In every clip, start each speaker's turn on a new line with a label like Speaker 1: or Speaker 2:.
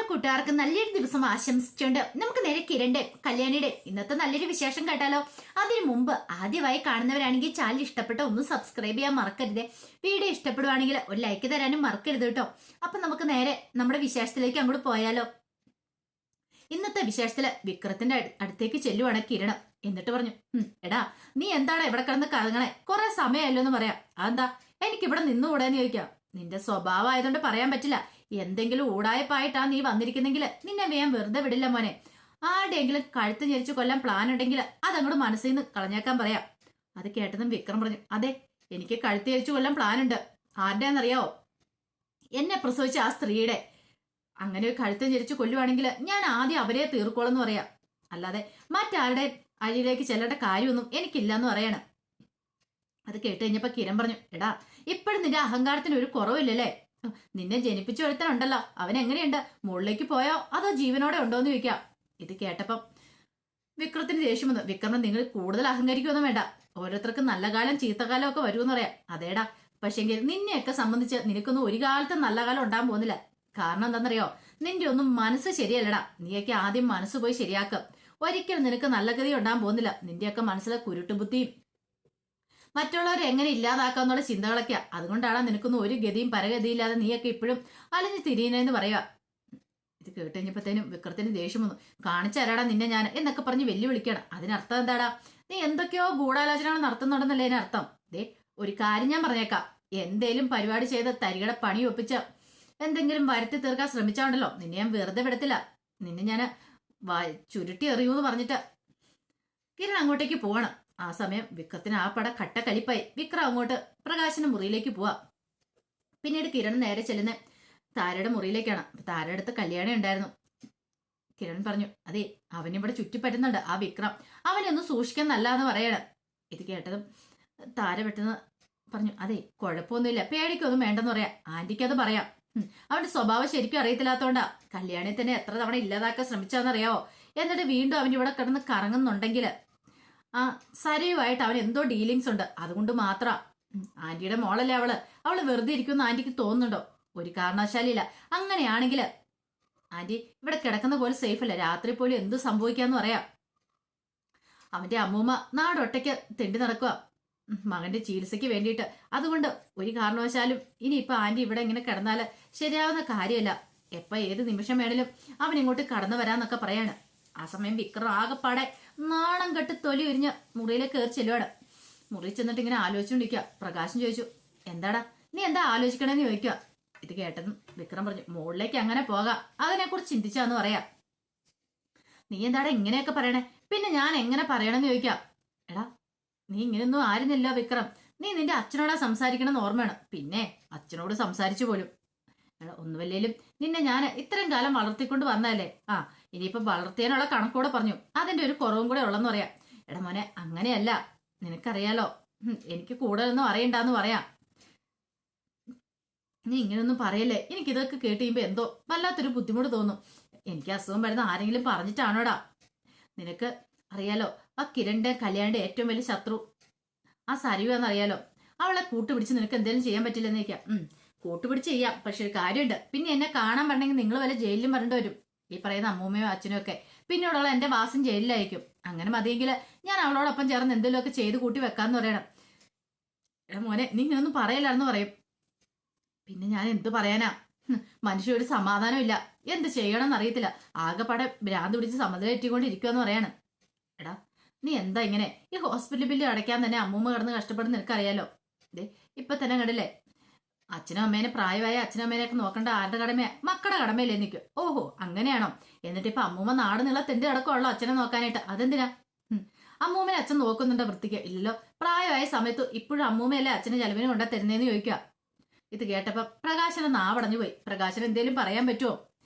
Speaker 1: കൂട്ടുകാർക്ക് നല്ലൊരു ദിവസം ആശംസിച്ചുകൊണ്ട് നമുക്ക് നേരെ കിരണിന്റെ കല്യാണിയുടെ ഇന്നത്തെ നല്ലൊരു വിശേഷം കേട്ടാലോ. അതിനു മുമ്പ് ആദ്യമായി കാണുന്നവരാണെങ്കിൽ ചാനൽ ഇഷ്ടപ്പെട്ട ഒന്ന് സബ്സ്ക്രൈബ് ചെയ്യാൻ മറക്കരുത്. വീഡിയോ ഇഷ്ടപ്പെടുവാണെങ്കിൽ ഒരു ലൈക്ക് തരാനും മറക്കരുത് കേട്ടോ. അപ്പൊ നമുക്ക് നേരെ നമ്മുടെ വിശേഷത്തിലേക്ക് അങ്ങോട്ട് പോയാലോ. ഇന്നത്തെ വിശേഷത്തില് വിക്രത്തിന്റെ അടുത്തേക്ക് ചെല്ലുവാണ് കിരണം. എന്നിട്ട് പറഞ്ഞു, എടാ നീ എന്താണ് ഇവിടെ കിടന്ന് കറങ്ങണേ? കുറെ സമയമല്ലോ എന്ന് പറയാം. അതെന്താ എനിക്കിവിടെ നിന്നുകൂടെന്ന് ചോദിക്കാം. നിന്റെ സ്വഭാവം ആയതുകൊണ്ട് പറയാൻ പറ്റില്ല. എന്തെങ്കിലും ഊടായപ്പായിട്ടാ നീ വന്നിരിക്കുന്നെങ്കിൽ നിന്നെ വേഗം വെറുതെ വിടില്ല മോനെ. ആരുടെയെങ്കിലും കഴുത്ത് ഞെരിച്ചു കൊല്ലാൻ പ്ലാൻ ഉണ്ടെങ്കിൽ അതങ്ങോട്ട് മനസ്സിൽ നിന്ന് കളഞ്ഞേക്കാൻ പറയാം. അത് കേട്ടതും വിക്രം പറഞ്ഞു, അതെ എനിക്ക് കഴുത്ത് ഞെരിച്ചു കൊല്ലാൻ പ്ലാൻ ഉണ്ട്. ആരുടെയാണെന്നറിയാവോ? എന്നെ പ്രസവിച്ച ആ സ്ത്രീയുടെ. അങ്ങനെ ഒരു കഴുത്ത് ഞെരിച്ചു കൊല്ലുവാണെങ്കിൽ ഞാൻ ആദ്യം അവരെ തീർക്കോളെന്ന് പറയാം. അല്ലാതെ മറ്റാരുടെ അഴിയിലേക്ക് ചെല്ലേണ്ട കാര്യമൊന്നും എനിക്കില്ല എന്ന് പറയാണ്. അത് കേട്ട് കഴിഞ്ഞപ്പോ കിരൺ പറഞ്ഞു, എടാ ഇപ്പോഴും നിന്റെ അഹങ്കാരത്തിന് ഒരു കുറവില്ലല്ലേ? നിന്നെ ജനിപ്പിച്ചു വരുത്തനുണ്ടല്ലോ, അവൻ എങ്ങനെയുണ്ട്? മുകളിലേക്ക് പോയോ അതോ ജീവനോടെ ഉണ്ടോന്ന് ചോദിക്കാം. ഇത് കേട്ടപ്പം വിക്രത്തിന് ദേഷ്യം വന്നു. വിക്രമൻ നിങ്ങൾ കൂടുതൽ അഹങ്കരിക്കൊന്നും വേണ്ട. ഓരോരുത്തർക്ക് നല്ല കാലം ചീത്തകാലം ഒക്കെ വരുമെന്ന് പറയാം. അതേടാ, പക്ഷെങ്കിൽ നിന്നെയൊക്കെ സംബന്ധിച്ച് നിനക്കൊന്നും ഒരു കാലത്തും നല്ല കാലം ഉണ്ടാകാൻ പോകുന്നില്ല. കാരണം എന്താണെന്നറിയോ? നിന്റെ ഒന്നും മനസ്സ് ശരിയല്ലടാ. നീയൊക്കെ ആദ്യം മനസ്സ് പോയി ശരിയാക്കും. ഒരിക്കലും നിനക്ക് നല്ല ഗതി ഉണ്ടാകാൻ പോകുന്നില്ല. നിന്റെയൊക്കെ മനസ്സിലെ കുരുട്ടുബുദ്ധിയും മറ്റുള്ളവരെ എങ്ങനെ ഇല്ലാതാക്കാന്നുള്ള ചിന്തകളൊക്കെയാ. അതുകൊണ്ടാണ് നിനക്കൊന്നും ഒരു ഗതിയും പരഗതിയില്ലാതെ നീയൊക്കെ ഇപ്പോഴും അലഞ്ഞു തിരിയുന്നതെന്ന് പറയുക. ഇത് കേട്ടുകഴിഞ്ഞപ്പോഴത്തേനും വിക്രത്തിന് ദേഷ്യം വന്നു. കാണിച്ചരാടാ നിന്നെ ഞാൻ എന്നൊക്കെ പറഞ്ഞ് വെല്ലുവിളിക്കണം. അതിനർത്ഥം എന്താടാ? നീ എന്തൊക്കെയോ ഗൂഢാലോചനകൾ നടത്തുന്നുണ്ടെന്നല്ലേ അതിനർത്ഥം. ദേ ഒരു കാര്യം ഞാൻ പറഞ്ഞേക്കാം. എന്തേലും പരിപാടി ചെയ്ത് തരികട പണി ഒപ്പിച്ച് എന്തെങ്കിലും വരുത്തി തീർക്കാൻ ശ്രമിച്ചാണ്ടല്ലോ നിന്നെ ഞാൻ വെറുതെ വിടത്തില്ല. നിന്നെ ഞാൻ ചുരുട്ടി എറിയൂന്ന് പറഞ്ഞിട്ട് കിരൺ അങ്ങോട്ടേക്ക് പോവാണ്. ആ സമയം വിക്രത്തിന് ആ പട കട്ടക്കലിപ്പായി. വിക്രം അങ്ങോട്ട് പ്രകാശിന്റെ മുറിയിലേക്ക് പോവാ. പിന്നീട് കിരൺ നേരെ ചെല്ലുന്ന താരയുടെ മുറിയിലേക്കാണ്. താരയുടെ അടുത്ത് കല്യാണം ഉണ്ടായിരുന്നു. കിരൺ പറഞ്ഞു, അതെ അവനിവിടെ ചുറ്റിപ്പറ്റുന്നുണ്ട് ആ വിക്രം. അവനെ ഒന്ന് സൂക്ഷിക്കാൻ നല്ലതെന്ന് പറയണം. ഇത് കേട്ടതും താര പെട്ടെന്ന് പറഞ്ഞു, അതെ കുഴപ്പമൊന്നുമില്ല, പേടിക്കൊന്നും വേണ്ടെന്ന് പറയാം. ആന്റിക്ക് അത് പറയാം. അവന്റെ സ്വഭാവം ശരിക്കും അറിയത്തില്ലാത്തോണ്ടാ കല്യാണി തന്നെ എത്ര തവണ ഇല്ലാതാക്കാൻ ശ്രമിച്ചാന്നറിയാവോ. എന്നിട്ട് വീണ്ടും അവൻ ഇവിടെ കിടന്ന് കറങ്ങുന്നുണ്ടെങ്കിൽ ആ സരയുമായിട്ട് അവൻ എന്തോ ഡീലിങ്സ് ഉണ്ട്. അതുകൊണ്ട് മാത്രം ആന്റിയുടെ മോളല്ലേ അവള് വെറുതെ ഇരിക്കുമെന്ന് ആന്റിക്ക് തോന്നുന്നുണ്ടോ? ഒരു കാരണവശാലില്ല. അങ്ങനെയാണെങ്കിൽ ആന്റി ഇവിടെ കിടക്കുന്ന പോലെ സേഫ് അല്ല. രാത്രി പോലും എന്ത് സംഭവിക്കാന്ന് പറയാം. അവന്റെ അമ്മൂമ്മ നാടൊട്ടയ്ക്ക് തെണ്ടി നടക്കുക മകന്റെ ചികിത്സയ്ക്ക് വേണ്ടിയിട്ട്. അതുകൊണ്ട് ഒരു കാരണവശാലും ഇനിയിപ്പൊ ആന്റി ഇവിടെ ഇങ്ങനെ കിടന്നാല് ശരിയാവുന്ന കാര്യമല്ല. എപ്പ ഏത് നിമിഷം വേണേലും അവൻ ഇങ്ങോട്ട് കടന്നു വരാന്നൊക്കെ പറയാണ്. ആ സമയം വിക്രം ആകെപ്പാടെ നാണം കെട്ട് തൊലി ഉരിഞ്ഞ് മുറിയിലേക്ക് കയറി ചെല്ലുവാണ്. മുറി ചെന്നിട്ട് ഇങ്ങനെ ആലോചിച്ചുകൊണ്ടിരിക്കുക. പ്രകാശം ചോദിച്ചു, എന്താടാ നീ എന്താ ആലോചിക്കണമെന്ന് ചോദിക്കുക. ഇത് കേട്ടതും വിക്രം പറഞ്ഞു, മുകളിലേക്ക് അങ്ങനെ പോകാം, അതിനെക്കുറിച്ച് ചിന്തിച്ചാന്ന് പറയാം. നീ എന്താടാ ഇങ്ങനെയൊക്കെ പറയണേ? പിന്നെ ഞാൻ എങ്ങനെ പറയണമെന്ന് ചോദിക്കാം. എടാ നീ ഇങ്ങനെയൊന്നും ആയിരുന്നില്ല വിക്രം. നീ നിന്റെ അച്ഛനോടാ സംസാരിക്കണമെന്ന് ഓർമ്മയാണ്. പിന്നെ അച്ഛനോട് സംസാരിച്ചു പോലും. എടാ ഒന്നുമല്ലേലും നിന്നെ ഞാൻ ഇത്രയും കാലം വളർത്തിക്കൊണ്ട് വന്നതല്ലേ. ഇനിയിപ്പൊ വളർത്തിയാനുള്ള കണക്കൂടെ പറഞ്ഞു. അതിന്റെ ഒരു കുറവും കൂടെ ഉള്ളെന്ന് പറയാം. എടാ മോനെ അങ്ങനെയല്ല, നിനക്കറിയാലോ എനിക്ക് കൂടുതലൊന്നും അറിയണ്ടെന്ന് പറയാം. നീ ഇങ്ങനെയൊന്നും പറയല്ലേ. എനിക്കിതൊക്കെ കേട്ട് കഴിയുമ്പോ എന്തോ വല്ലാത്തൊരു ബുദ്ധിമുട്ട് തോന്നും. എനിക്ക് അസുഖം വരുന്ന ആരെങ്കിലും പറഞ്ഞിട്ടാണോടാ? നിനക്ക് അറിയാലോ ആ കിരണിന്റെ കല്യാണിന്റെ ഏറ്റവും വലിയ ശത്രു ആ സരയു എന്നറിയാലോ. അവളെ കൂട്ടുപിടിച്ച് നിനക്ക് എന്തെങ്കിലും ചെയ്യാൻ പറ്റില്ലെന്ന് ചോദിക്കാം. കൂട്ടുപിടിച്ച് ചെയ്യാം, പക്ഷെ ഒരു കാര്യമുണ്ട്. പിന്നെ എന്നെ കാണാൻ പറഞ്ഞെങ്കിൽ നിങ്ങൾ വല്ല ജയിലിലും വരേണ്ടി വരും. ഈ പറയുന്ന അമ്മൂമ്മയോ അച്ഛനും ഒക്കെ. പിന്നീടുള്ള എന്റെ വാസം ജയിലിലായിരിക്കും. അങ്ങനെ മതിയെങ്കിൽ ഞാൻ അവളോടൊപ്പം ചേർന്ന് എന്തെങ്കിലുമൊക്കെ ചെയ്ത് കൂട്ടി വെക്കാന്ന് പറയണം. എടാ മോനെ നീ ഇങ്ങനൊന്നും പറയലാണെന്ന് പറയും. പിന്നെ ഞാൻ എന്ത് പറയാനാ? മനുഷ്യ ഒരു സമാധാനം ഇല്ല. എന്ത് ചെയ്യണമെന്ന് അറിയത്തില്ല. ആകെപ്പാടെ ഭ്രാന്ത് പിടിച്ച് സമുദ്രേറ്റിക്കൊണ്ടിരിക്കുവെന്ന് പറയാണ്. എടാ നീ എന്താ ഇങ്ങനെ? ഈ ഹോസ്പിറ്റൽ ബില്ല് അടയ്ക്കാൻ തന്നെ അമ്മൂമ്മ കിടന്ന് കഷ്ടപ്പെടുന്ന നിനക്കറിയാലോ. ഇതേ ഇപ്പൊ തന്നെ കണ്ടില്ലേ, അച്ഛനും അമ്മേനെ പ്രായമായ അച്ഛനും അമ്മേനെയൊക്കെ നോക്കേണ്ട ആരുടെ കടമയാ? മക്കളുടെ കടമയല്ലേ നിൽക്കും. ഓഹോ അങ്ങനെയാണോ? എന്നിട്ട് ഇപ്പൊ അമ്മൂമ്മ നാട് നീള തെണ്ടി അടക്കമുള്ളോ അച്ഛനെ നോക്കാനായിട്ട്? അതെന്തിനാ? അമ്മൂമ്മനെ അച്ഛൻ നോക്കുന്നുണ്ടോ വൃത്തിക്ക്? ഇല്ലല്ലോ. പ്രായമായ സമയത്ത് ഇപ്പോഴും അമ്മൂമ്മയല്ലേ അച്ഛന് ചെലവിന് കൊണ്ടാ തരുന്നേന്ന് ചോദിക്കുക. ഇത് കേട്ടപ്പോ പ്രകാശന് നാവടഞ്ഞു പോയി. പ്രകാശൻ എന്തേലും പറയാൻ പറ്റുമോ?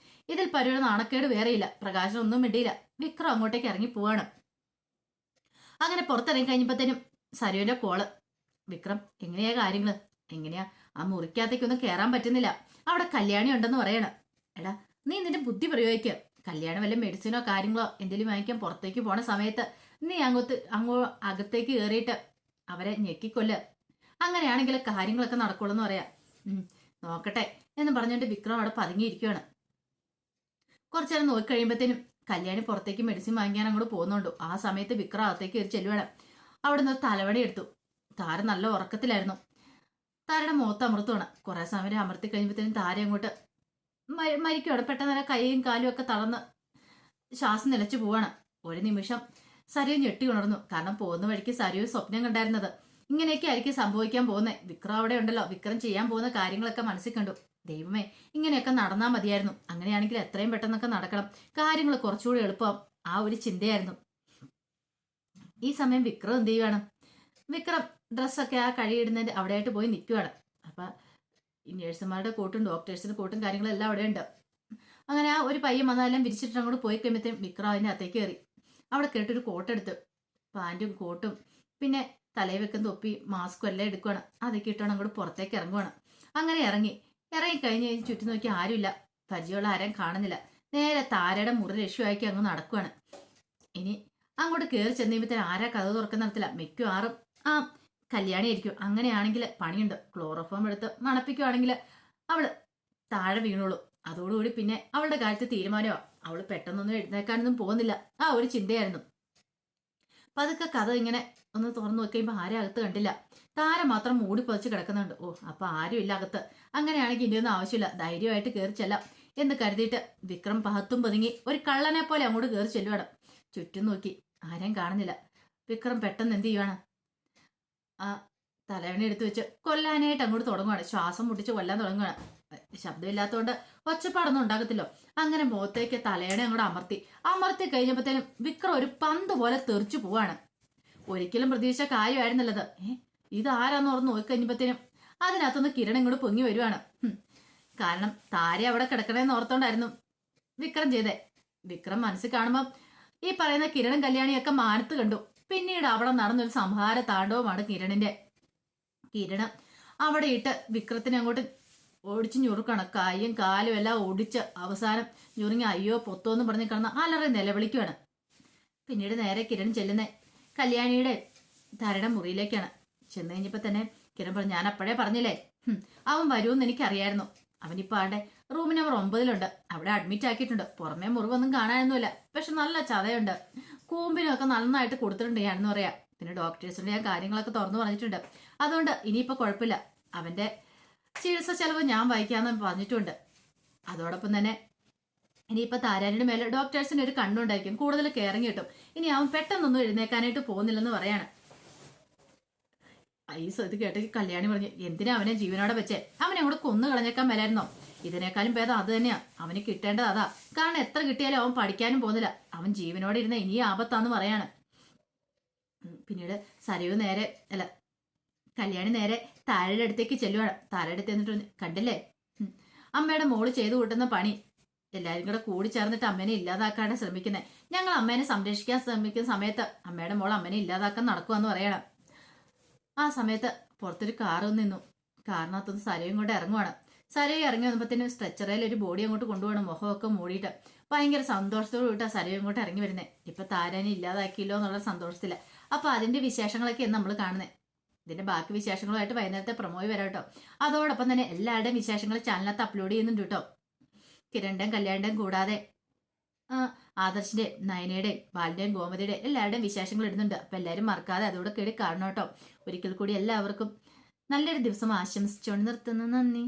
Speaker 1: ഇതിൽ പരിപാടി നാണക്കേട് വേറെയില്ല. പ്രകാശൻ ഒന്നും മിണ്ടിയില്ല. വിക്രം അങ്ങോട്ടേക്ക് ഇറങ്ങി പോവാണ്. അങ്ങനെ പുറത്തിറങ്ങി കഴിഞ്ഞപ്പോഴത്തേനും സരുവിന്റെ കോള്. വിക്രം എങ്ങനെയാ കാര്യങ്ങള്? എങ്ങനെയാ? ആ മുറിക്കകത്തേക്കൊന്നും കയറാൻ പറ്റുന്നില്ല. അവിടെ കല്യാണി ഉണ്ടെന്ന് പറയണം. എടാ നീ നിന്റെ ബുദ്ധി പ്രയോഗിക്കുക. കല്യാണം വല്ല മെഡിസിനോ കാര്യങ്ങളോ എന്തെങ്കിലും വാങ്ങിക്കാൻ പുറത്തേക്ക് പോണ സമയത്ത് നീ അകത്തേക്ക് കയറിയിട്ട് അവരെ ഞെക്കിക്കൊല്ല്. അങ്ങനെയാണെങ്കിൽ കാര്യങ്ങളൊക്കെ നടക്കുള്ളൂ എന്ന് പറയാം. നോക്കട്ടെ എന്ന് പറഞ്ഞിട്ട് വിക്രം അവിടെ പതുങ്ങിയിരിക്കുകയാണ്. കുറച്ചു നേരം നോക്കി കഴിയുമ്പോഴത്തേനും കല്യാണി പുറത്തേക്ക് മെഡിസിൻ വാങ്ങിക്കാൻ അങ്ങോട്ട് പോകുന്നുണ്ടോ. ആ സമയത്ത് വിക്രം അകത്തേക്ക് കയറി ചെല്ലുവാണ്. അവിടെ നിന്ന് തലവണി എടുത്തു. താര നല്ല ഉറക്കത്തിലായിരുന്നു. താരയുടെ മുഖത്ത് അമർത്തുവാണ്. കുറെ സമയം അമർത്തി കഴിയുമ്പോഴത്തേനും താര അങ്ങോട്ട് മരിക്കുവാണ്. പെട്ടെന്ന് തന്നെ കൈയും കാലും ഒക്കെ തളർന്ന് ശ്വാസം നിലച്ചു പോവാണ്. ഒരു നിമിഷം സരയു ഞെട്ടി ഉണർന്നു. കാരണം പോകുന്ന വഴിക്ക് സരയു സ്വപ്നം കണ്ടായിരുന്നത് ഇങ്ങനെയൊക്കെ ആയിരിക്കും സംഭവിക്കാൻ പോകുന്നത്. വിക്രം അവിടെ ഉണ്ടല്ലോ, വിക്രം ചെയ്യാൻ പോകുന്ന കാര്യങ്ങളൊക്കെ മനസ്സിൽ കണ്ടു. ദൈവമേ, ഇങ്ങനെയൊക്കെ നടന്നാൽ മതിയായിരുന്നു. അങ്ങനെയാണെങ്കിൽ എത്രയും പെട്ടെന്നൊക്കെ നടക്കണം, കാര്യങ്ങൾ കുറച്ചുകൂടി എളുപ്പം. ആ ഒരു ചിന്തയായിരുന്നു. ഈ സമയം വിക്രം എന്ത് ചെയ്യുവാണ്? വിക്രം ഡ്രസ്സൊക്കെ ആ കഴിയിടുന്നതിന്റെ അവിടെയായിട്ട് പോയി നിൽക്കുവാണ്. അപ്പൊ ഈ നേഴ്സുമാരുടെ കോട്ടും ഡോക്ടേഴ്സിന്റെ കോട്ടും കാര്യങ്ങളെല്ലാം അവിടെ ഉണ്ട്. അങ്ങനെ ആ ഒരു പയ്യൻ വന്നാലും വിരിച്ചിട്ട് അങ്ങോട്ട് പോയി കഴിയുമ്പോഴത്തേക്കും വിക്രം അതിന്റെ അകത്തേക്ക് കയറി. അവിടെ കേട്ടൊരു കോട്ടെടുത്ത് പാൻറ്റും കോട്ടും പിന്നെ തലയിൽ വെക്കുന്ന തൊപ്പി മാസ്കും എല്ലാം എടുക്കുവാണ്. അതൊക്കെ ഇട്ടാണ് അങ്ങോട്ട് പുറത്തേക്ക് ഇറങ്ങുവാണ്. അങ്ങനെ ഇറങ്ങിക്കഴിഞ്ഞ് ചുറ്റും നോക്കി ആരുമില്ല, പരിചയമുള്ള ആരെയും കാണുന്നില്ല. നേരെ താരയുടെ മുറി ലക്ഷ്യമാക്കി അങ്ങ് നടക്കുവാണ്. ഇനി അങ്ങോട്ട് കയറി ചെന്നുമ്പോഴത്തേന് ആരാ കഥ തുറക്കുന്നിടത്തില്ല. മിക്കവാറും ആ കല്യാണി ആയിരിക്കും. അങ്ങനെയാണെങ്കിൽ പണിയുണ്ട്. ക്ലോറോഫോം എടുത്ത് മണപ്പിക്കുവാണെങ്കിൽ അവള് താഴെ വീണോളൂ. അതോടുകൂടി പിന്നെ അവളുടെ കാര്യത്തിൽ തീരുമാനമോ. അവള് പെട്ടെന്നൊന്നും എഴുന്നേക്കാനൊന്നും പോകുന്നില്ല. ആ ഒരു ചിന്തയായിരുന്നു. പതുക്കെ കഥ ഇങ്ങനെ ഒന്ന് തുറന്നു നോക്കിയപ്പോൾ ആരും അകത്ത് കണ്ടില്ല. താര മാത്രം മൂടി പതിച്ച് കിടക്കുന്നുണ്ട്. ഓ, അപ്പൊ ആരും ഇല്ല അകത്ത്. അങ്ങനെയാണെങ്കിൽ ഇനി ഒന്നും ആവശ്യമില്ല, ധൈര്യമായിട്ട് കയറി ചെല്ലാം എന്ന് കരുതിയിട്ട് വിക്രം പഹത്തും പതുങ്ങി ഒരു കള്ളനെ പോലെ അങ്ങോട്ട് കയറി ചെല്ലുവാണ്. ചുറ്റും നോക്കി ആരെയും കാണുന്നില്ല. വിക്രം പെട്ടെന്ന് എന്ത് ചെയ്യുവാണ്? ആ തലവണ എടുത്തു വെച്ച് കൊല്ലാനായിട്ട് അങ്ങോട്ട് തുടങ്ങുവാണ്. ശ്വാസം മുട്ടിച്ച് കൊല്ലാൻ തുടങ്ങുകയാണ്. ശബ്ദമില്ലാത്തതുകൊണ്ട് ഒച്ചപ്പാടൊന്നും ഉണ്ടാകത്തില്ലോ. അങ്ങനെ മുഖത്തേക്ക് തലയണ അങ്ങോട്ട് അമർത്തി കഴിഞ്ഞപ്പോഴത്തേനും വിക്രം ഒരു പന്ത് പോലെ തെറിച്ചു പോവാണ്. ഒരിക്കലും പ്രതീക്ഷിച്ച കാര്യമായിരുന്നല്ലത്. ഇതാരാന്ന് ഓർന്ന് നോക്കിക്കഴിഞ്ഞപ്പോഴത്തേനും അതിനകത്തുനിന്ന് കിരൺ ഇങ്ങോട്ട് പൊങ്ങി വരുവാണ്. കാരണം താര അവിടെ കിടക്കണേന്ന് ഓർത്തോണ്ടായിരുന്നു വിക്രം ചെയ്തേ. വിക്രം മനസ്സിൽ കാണുമ്പോൾ ഈ പറയുന്ന കിരണും കല്യാണിയൊക്കെ മാനത്ത് കണ്ടു. പിന്നീട് അവിടെ നടന്നൊരു സംഹാര താണ്ഡവമാണ് കിരണിന്റെ. കിരണ് അവിടെ ഇട്ട് വിക്രത്തിനെ അങ്ങോട്ട് ഓടിച്ച് ഞുറുക്കണം. കൈയും കാലും എല്ലാം ഓടിച്ച് അവസാനം ഞുറുങ്ങി അയ്യോ പൊത്തോന്ന് പറഞ്ഞ് കിടന്ന് അലറി നിലവിളിക്കുവാണ്. പിന്നീട് നേരെ കിരൺ ചെല്ലുന്നേ കല്യാണിയുടെ താരയുടെ മുറിയിലേക്കാണ്. ചെന്ന് കഴിഞ്ഞപ്പോ തന്നെ കിരൺ പറഞ്ഞു, ഞാൻ അപ്പോഴേ പറഞ്ഞില്ലേ അവൻ വരുമെന്ന് എനിക്കറിയായിരുന്നു. അവനിപ്പോ ആടെ റൂം നമ്പർ 9 അവിടെ അഡ്മിറ്റ് ആക്കിയിട്ടുണ്ട്. പുറമേ മുറിവൊന്നും കാണാനൊന്നുമില്ല, പക്ഷെ നല്ല ചതയുണ്ട്. കൂമ്പിനൊക്കെ നന്നായിട്ട് കൊടുത്തിട്ടുണ്ട് ഞാനെന്ന് പറയാം. പിന്നെ ഡോക്ടേഴ്സിന്റെ ഞാൻ കാര്യങ്ങളൊക്കെ തുറന്നു പറഞ്ഞിട്ടുണ്ട്. അതുകൊണ്ട് ഇനിയിപ്പോ കുഴപ്പമില്ല, അവന്റെ ചികിത്സ ചെലവ് ഞാൻ വഹിക്കാന്ന് പറഞ്ഞിട്ടുണ്ട്. അതോടൊപ്പം തന്നെ ഇനിയിപ്പോ താരാനിയുടെ മേലെ ഡോക്ടേഴ്സിന് ഒരു കണ്ണുണ്ടായിരിക്കും, കൂടുതൽ കെയറിങ് കിട്ടും. ഇനി അവൻ പെട്ടെന്നൊന്നും എഴുന്നേക്കാനായിട്ട് പോകുന്നില്ലെന്ന് പറയാണ്. ഐസ് ഇത് കേട്ട് കല്യാണി പറഞ്ഞു, എന്തിനാ അവനെ ജീവനോടെ വെച്ചേ? അവനെ അങ്ങോട്ട് കൊന്നു കളഞ്ഞേക്കാൻ മേലായിരുന്നോ? ഇതിനേക്കാളും ഭേദം അത് തന്നെയാ. അവന് കിട്ടേണ്ടത് അതാ. കാരണം എത്ര കിട്ടിയാലും അവൻ പഠിക്കാനും പോകുന്നില്ല. അവൻ ജീവനോടെ ഇരുന്ന ഇനി ആപത്താന്ന് പറയാണ്. പിന്നീട് സരയു നേരെ കല്യാണി നേരെ താരയുടെ അടുത്തേക്ക് ചെല്ലുവാണ്. താരയുടെ അടുത്ത് എന്നിട്ട് കണ്ടില്ലേ അമ്മയുടെ മോള് ചെയ്തു കൂട്ടുന്ന പണി. എല്ലാവരും കൂടെ കൂടി ചേർന്നിട്ട് അമ്മേനെ ഇല്ലാതാക്കാനാണ് ശ്രമിക്കുന്നത്. ഞങ്ങൾ അമ്മേനെ സംരക്ഷിക്കാൻ ശ്രമിക്കുന്ന സമയത്ത് അമ്മയുടെ മോൾ അമ്മേനെ ഇല്ലാതാക്കാൻ നടക്കുമെന്ന് പറയണം. ആ സമയത്ത് പുറത്തൊരു കാറ് നിന്നു. കാറിനകത്തുനിന്ന് സരയും കൊണ്ട് ഇറങ്ങുവാണ്. സരയു ഇറങ്ങി വന്നപ്പോഴത്തേനും സ്ട്രെച്ചറയിൽ ഒരു ബോഡി അങ്ങോട്ട് കൊണ്ടുപോകണം, മുഖമൊക്കെ മൂടിയിട്ട്. ഭയങ്കര സന്തോഷത്തോട് കൂട്ടാ സരയും ഇങ്ങോട്ട് ഇറങ്ങി വരുന്നത്. ഇപ്പൊ താരനെ ഇല്ലാതാക്കിയല്ലോ എന്നുള്ള സന്തോഷത്തില്ല. അപ്പൊ അതിന്റെ വിശേഷങ്ങളൊക്കെയാണ് നമ്മൾ കാണുന്നത്. ഇതിന്റെ ബാക്കി വിശേഷങ്ങളുമായിട്ട് വൈകുന്നേരത്തെ പ്രൊമോയി വരാം കേട്ടോ. അതോടൊപ്പം തന്നെ എല്ലാവരുടെയും വിശേഷങ്ങൾ ചാനലിനകത്ത് അപ്ലോഡ് ചെയ്യുന്നുണ്ട് കേട്ടോ. കിരണിന്റെയും കല്യാണിന്റെയും കൂടാതെ ആദർശിന്റെയും നയനയുടെയും ബാലിന്റെയും ഗോമതിയുടെയും എല്ലാവരുടെയും വിശേഷങ്ങൾ ഇടുന്നുണ്ട്. അപ്പൊ എല്ലാവരും മറക്കാതെ അതോടെ കേടി കാണണം കേട്ടോ. ഒരിക്കൽ കൂടി എല്ലാവർക്കും നല്ലൊരു ദിവസം ആശംസിച്ചുകൊണ്ട് നിർത്തുന്നു. നന്ദി.